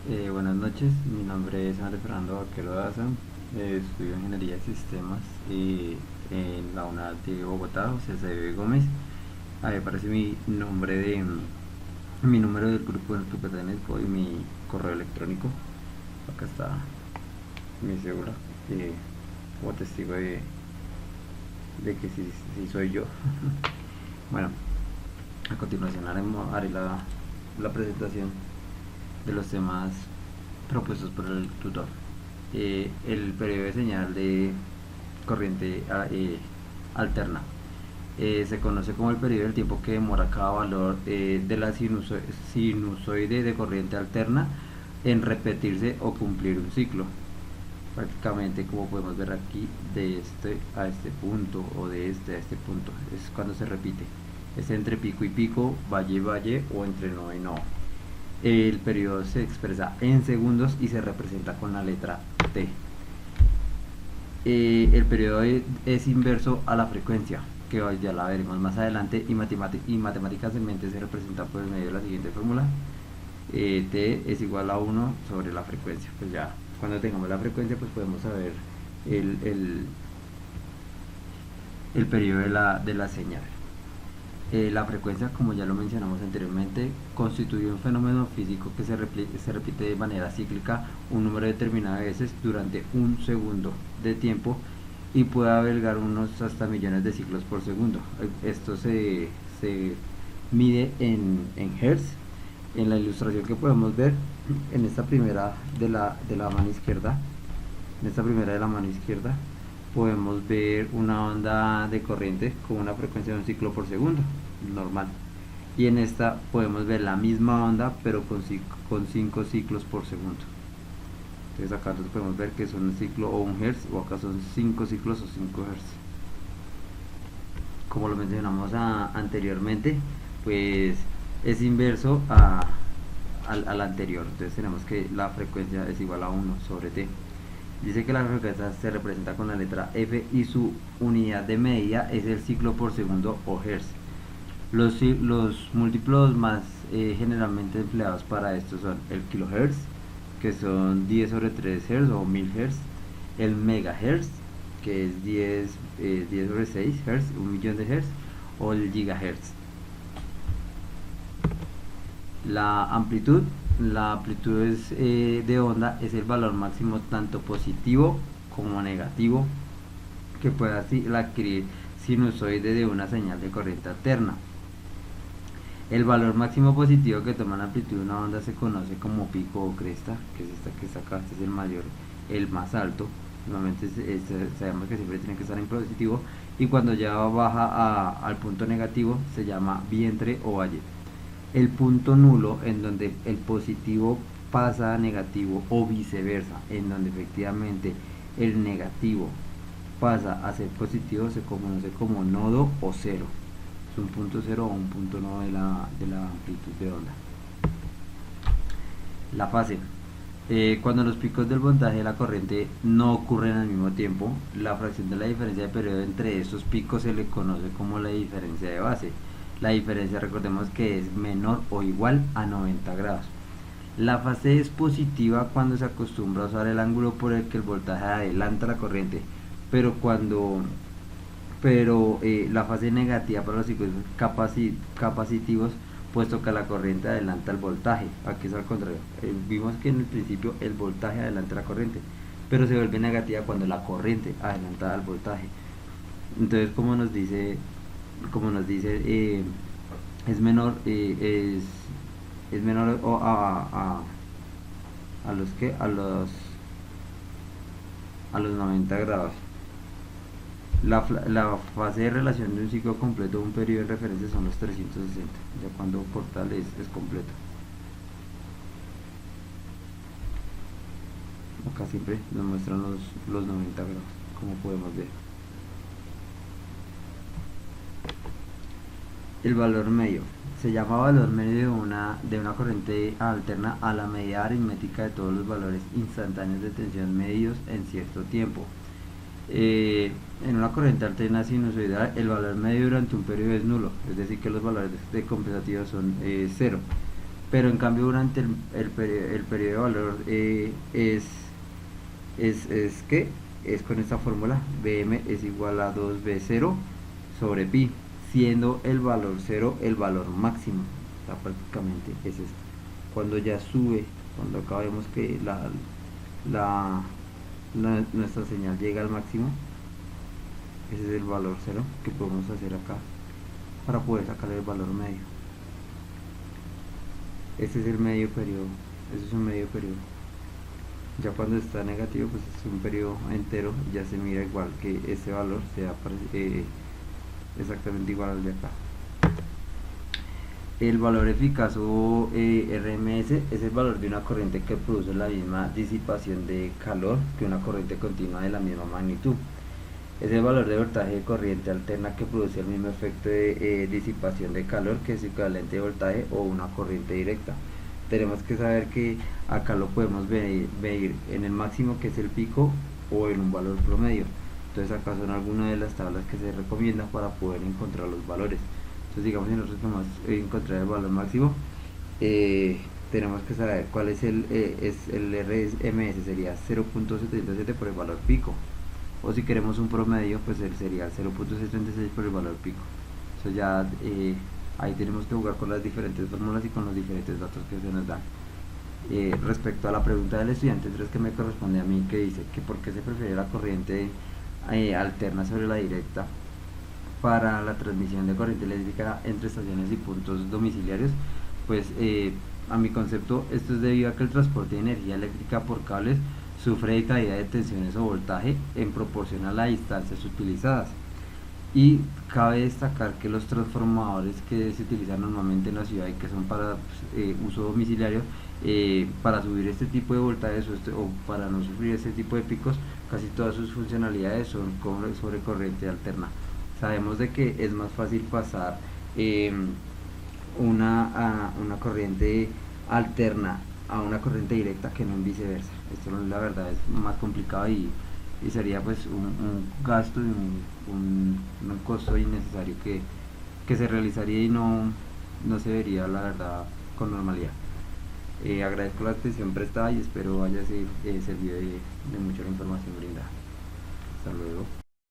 Buenas noches, mi nombre es Andrés Fernando Vaquero Daza, estudio Ingeniería de Sistemas en la UNAD de Bogotá, José C. Gómez. Ahí aparece mi número del grupo en el que pertenezco y mi correo electrónico. Acá está mi cédula como testigo de que sí soy yo. Bueno, a continuación haré la presentación de los temas propuestos por el tutor. El periodo de señal de corriente alterna se conoce como el periodo del tiempo que demora cada valor de la sinusoide de corriente alterna en repetirse o cumplir un ciclo. Prácticamente, como podemos ver aquí, de este a este punto o de este a este punto es cuando se repite. Es entre pico y pico, valle y valle, o entre no y no. El periodo se expresa en segundos y se representa con la letra T. El periodo es inverso a la frecuencia, que ya la veremos más adelante, y matemáticamente se representa por medio de la siguiente fórmula. T es igual a 1 sobre la frecuencia. Pues ya cuando tengamos la frecuencia, pues podemos saber el, el, el periodo de la señal. La frecuencia, como ya lo mencionamos anteriormente, constituye un fenómeno físico que se repite de manera cíclica un número determinado de veces durante un segundo de tiempo y puede albergar unos hasta millones de ciclos por segundo. Esto se mide en hertz. En la ilustración que podemos ver en esta primera de la mano izquierda, podemos ver una onda de corriente con una frecuencia de un ciclo por segundo normal, y en esta podemos ver la misma onda pero con 5 ciclos por segundo. Entonces acá podemos ver que son un ciclo o un hertz, o acá son 5 ciclos o 5 hertz. Como lo mencionamos anteriormente, pues es inverso al anterior. Entonces tenemos que la frecuencia es igual a 1 sobre T. Dice que la frecuencia se representa con la letra F y su unidad de medida es el ciclo por segundo o hertz. Los múltiplos más generalmente empleados para esto son el kilohertz, que son 10 sobre 3 hertz o 1000 hertz, el megahertz, que es 10 sobre 6 hertz, un millón de hertz, o el gigahertz. La amplitud de onda es el valor máximo tanto positivo como negativo que pueda adquirir sinusoide de una señal de corriente alterna. El valor máximo positivo que toma la amplitud de una onda se conoce como pico o cresta, que es esta que está acá. Este es el mayor, el más alto. Normalmente sabemos que siempre tiene que estar en positivo, y cuando ya baja al punto negativo se llama vientre o valle. El punto nulo, en donde el positivo pasa a negativo, o viceversa, en donde efectivamente el negativo pasa a ser positivo, se conoce como nodo o cero. Es un punto cero o un punto nodo de la amplitud de onda. La fase. Cuando los picos del voltaje de la corriente no ocurren al mismo tiempo, la fracción de la diferencia de periodo entre estos picos se le conoce como la diferencia de base. La diferencia, recordemos que es menor o igual a 90 grados. La fase es positiva cuando se acostumbra a usar el ángulo por el que el voltaje adelanta la corriente, pero la fase negativa para los ciclos capacitivos, puesto que la corriente adelanta el voltaje. Aquí es al contrario. Vimos que en el principio el voltaje adelanta la corriente, pero se vuelve negativa cuando la corriente adelanta el voltaje. Entonces, como nos dice, es menor, es menor a los que a los 90 grados. La fase de relación de un ciclo completo de un periodo de referencia son los 360, ya cuando portal es completo. Acá siempre nos muestran los 90 grados, como podemos ver. El valor medio se llama valor medio de una corriente alterna a la medida aritmética de todos los valores instantáneos de tensión medios en cierto tiempo. En una corriente alterna sinusoidal, el valor medio durante un periodo es nulo, es decir que los valores de compensativos son 0. pero en cambio durante el periodo de valor ¿qué? Es con esta fórmula, Bm es igual a 2b0 sobre pi, siendo el valor 0 el valor máximo. O sea, prácticamente es esto. Cuando ya sube, cuando acá vemos que nuestra señal llega al máximo, ese es el valor 0 que podemos hacer acá para poder sacar el valor medio. Este es el medio periodo, este es un medio periodo. Ya cuando está negativo, pues es un periodo entero, ya se mira igual que este valor sea exactamente igual al de acá. El valor eficaz o RMS es el valor de una corriente que produce la misma disipación de calor que una corriente continua de la misma magnitud. Es el valor de voltaje de corriente alterna que produce el mismo efecto de disipación de calor, que es equivalente de voltaje o una corriente directa. Tenemos que saber que acá lo podemos medir en el máximo, que es el pico, o en un valor promedio. Entonces acá son algunas de las tablas que se recomiendan para poder encontrar los valores. Entonces digamos, si nosotros queremos encontrar el valor máximo, tenemos que saber cuál es el RMS, sería 0.77 por el valor pico, o si queremos un promedio, pues sería 0.76 por el valor pico. Entonces ya ahí tenemos que jugar con las diferentes fórmulas y con los diferentes datos que se nos dan. Respecto a la pregunta del estudiante 3 que me corresponde a mí, que dice que por qué se prefiere la corriente alterna sobre la directa para la transmisión de corriente eléctrica entre estaciones y puntos domiciliarios, pues a mi concepto esto es debido a que el transporte de energía eléctrica por cables sufre de caída de tensiones o voltaje en proporción a las distancias utilizadas. Y cabe destacar que los transformadores que se utilizan normalmente en la ciudad y que son para uso domiciliario, para subir este tipo de voltajes o para no sufrir este tipo de picos, casi todas sus funcionalidades son sobre corriente alterna. Sabemos de que es más fácil pasar una corriente alterna a una corriente directa que no en viceversa. Esto la verdad es más complicado y sería pues un gasto y un costo innecesario que se realizaría y no se vería la verdad con normalidad. Agradezco la atención prestada y espero haya servido de mucho la información brindada. Hasta luego.